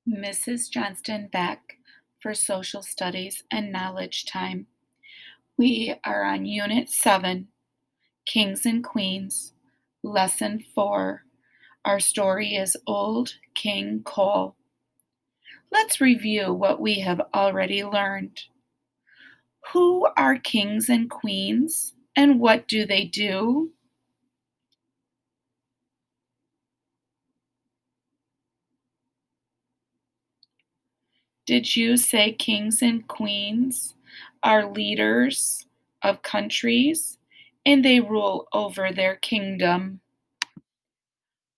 Mrs. Johnston back for Social Studies and Knowledge Time. We are on Unit 7, Kings and Queens, Lesson 4. Our story is Old King Cole. Let's review what we have already learned. Who are kings and queens, and what do they do? Did you say kings and queens are leaders of countries and they rule over their kingdom?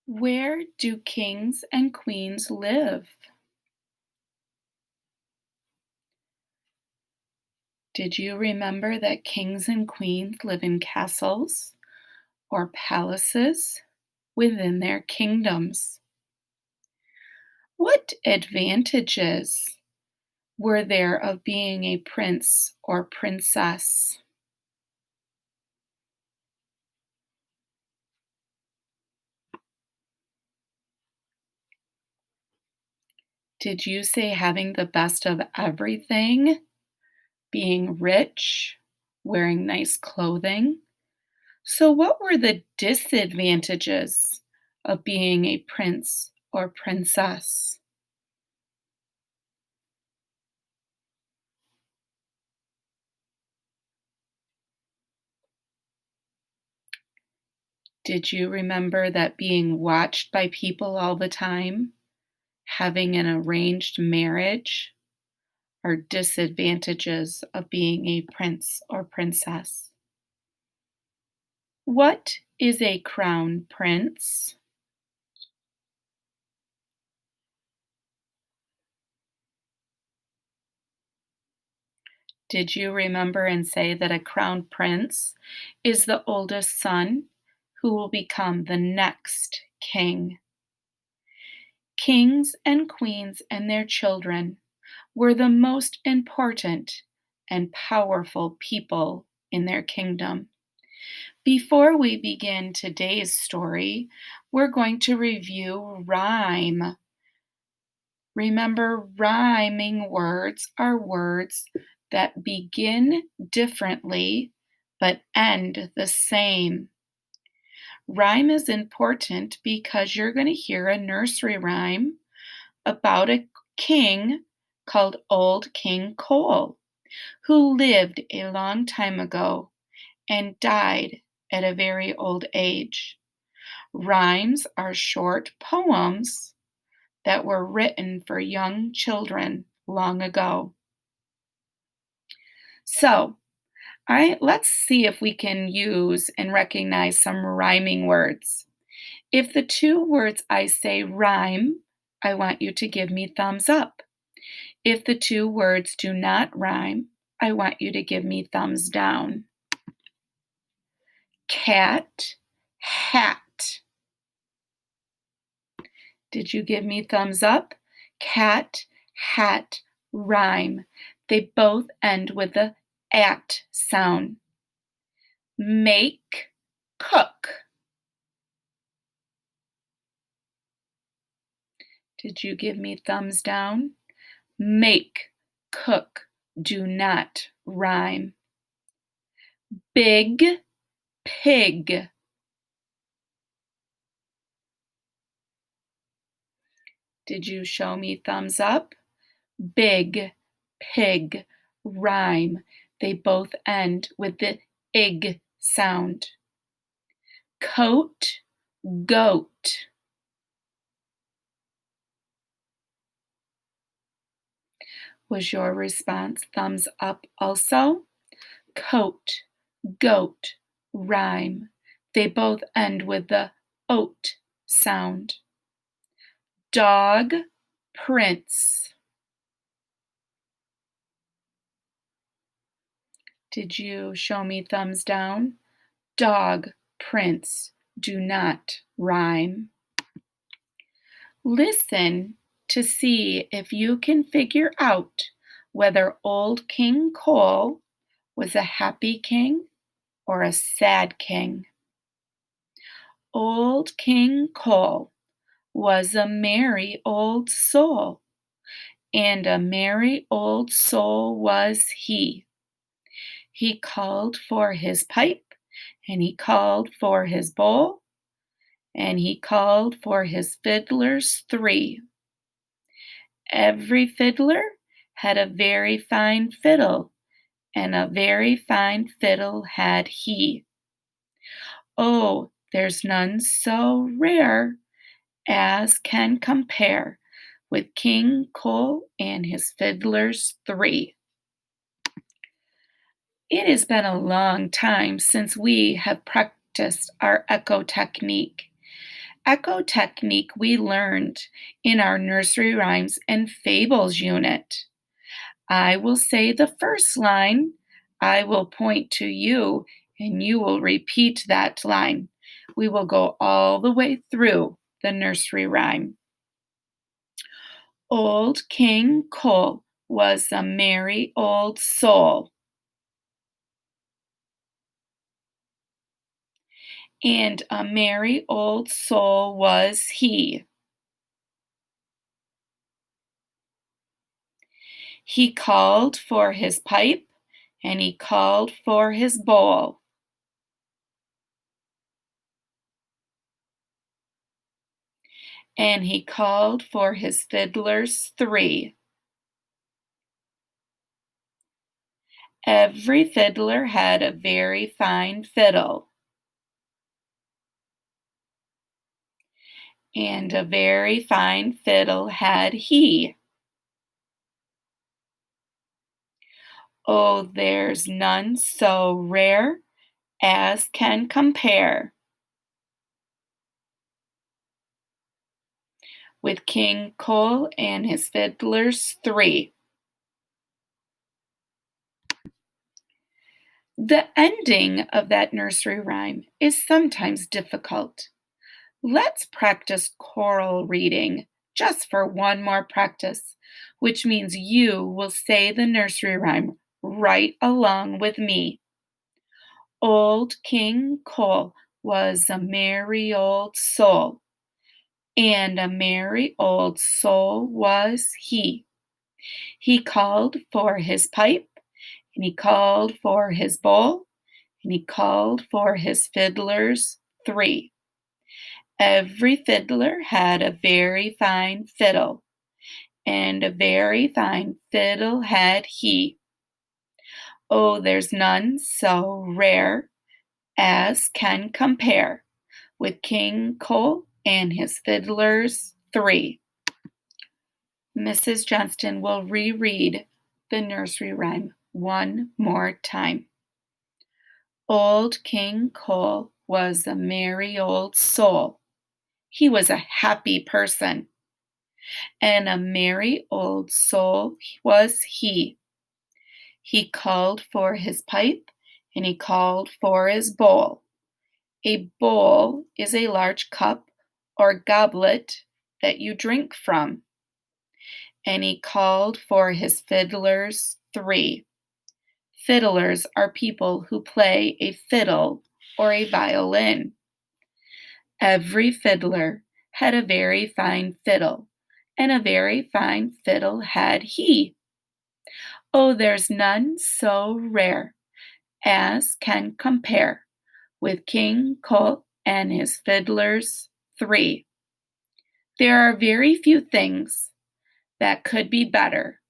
Where do kings and queens live? Did you remember that kings and queens live in castles or palaces within their kingdoms? What advantages were there of being a prince or princess? Did you say having the best of everything? Being rich? Wearing nice clothing? So, what were the disadvantages of being a prince or princess? Did you remember that being watched by people all the time, having an arranged marriage, are disadvantages of being a prince or princess? What is a crown prince? Did you remember and say that a crown prince is the oldest son who will become the next king? Kings and queens and their children were the most important and powerful people in their kingdom. Before we begin today's story, we're going to review rhyme. Remember, rhyming words are words that begin differently but end the same. Rhyme is important because you're going to hear a nursery rhyme about a king called Old King Cole, who lived a long time ago and died at a very old age. Rhymes are short poems that were written for young children long ago. So, let's see if we can use and recognize some rhyming words. If the two words I say rhyme, I want you to give me thumbs up. If the two words do not rhyme, I want you to give me thumbs down. Cat, hat. Did you give me thumbs up? Cat, hat, rhyme. They both end with the at sound. Make, cook. Did you give me thumbs down? Make, cook, do not rhyme. Big, pig. Did you show me thumbs up? Big, pig, rhyme. They both end with the ig sound. Coat, goat. Was your response thumbs up also? Coat, goat, rhyme. They both end with the oat sound. Dog, prince. Did you show me thumbs down? Dog, prince, do not rhyme. Listen to see if you can figure out whether Old King Cole was a happy king or a sad king. Old King Cole was a merry old soul and a merry old soul was he. He called for his pipe, and he called for his bowl, and he called for his fiddlers three. Every fiddler had a very fine fiddle, and a very fine fiddle had he. Oh, there's none so rare as can compare with King Cole and his fiddlers three. It has been a long time since we have practiced our echo technique. Echo technique we learned in our nursery rhymes and fables unit. I will say the first line, I will point to you, and you will repeat that line. We will go all the way through the nursery rhyme. Old King Cole was a merry old soul, and a merry old soul was he. He called for his pipe, and he called for his bowl, and he called for his fiddlers three. Every fiddler had a very fine fiddle, and a very fine fiddle had he. Oh, there's none so rare as can compare with King Cole and his fiddlers three. The ending of that nursery rhyme is sometimes difficult. Let's practice choral reading just for one more practice, which means you will say the nursery rhyme right along with me. Old King Cole was a merry old soul, and a merry old soul was he. He called for his pipe, and he called for his bowl, and he called for his fiddlers three. Every fiddler had a very fine fiddle, and a very fine fiddle had he. Oh, there's none so rare as can compare with King Cole and his fiddlers three. Mrs. Johnston will reread the nursery rhyme one more time. Old King Cole was a merry old soul. He was a happy person, and a merry old soul was he. He called for his pipe, and he called for his bowl. A bowl is a large cup or goblet that you drink from. And he called for his fiddlers three. Fiddlers are people who play a fiddle or a violin. Every fiddler had a very fine fiddle, and a very fine fiddle had he. Oh, there's none so rare as can compare with King Cole and his fiddlers three. There are very few things that could be better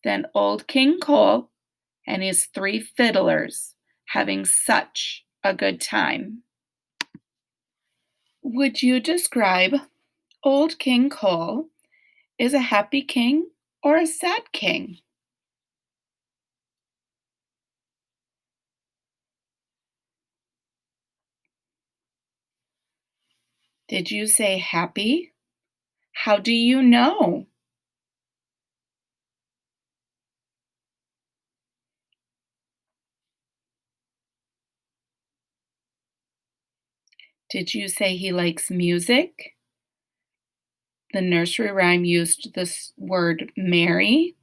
than old King Cole and his three fiddlers having such a good time. Would you describe old King Cole as a happy king or a sad king? Did you say happy? How do you know? Did you say he likes music? The nursery rhyme used this word merry.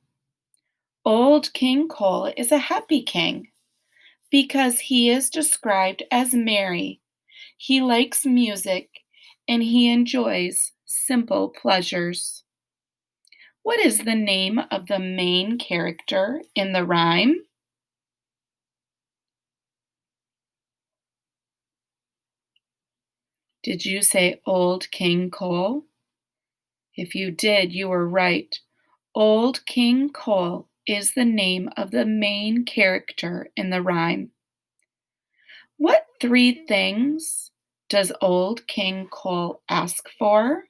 Old King Cole is a happy king because he is described as merry. He likes music and he enjoys simple pleasures. What is the name of the main character in the rhyme? Did you say Old King Cole? If you did, you were right. Old King Cole is the name of the main character in the rhyme. What three things does Old King Cole ask for?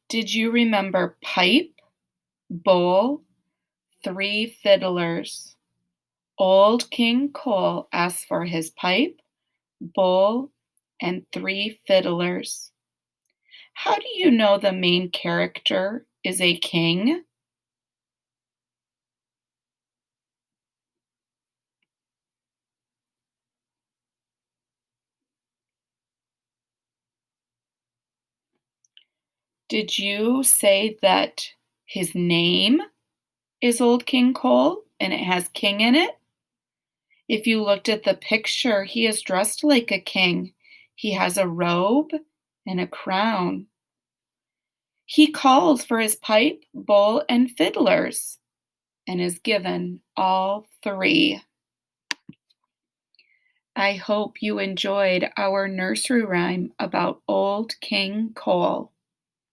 Did you remember pipe, bowl, three fiddlers? Old King Cole asks for his pipe, bowl, and three fiddlers. How do you know the main character is a king? Did you say that his name is Old King Cole and it has king in it? If you looked at the picture, he is dressed like a king. He has a robe and a crown. He calls for his pipe, bowl, and fiddlers and is given all three. I hope you enjoyed our nursery rhyme about Old King Cole.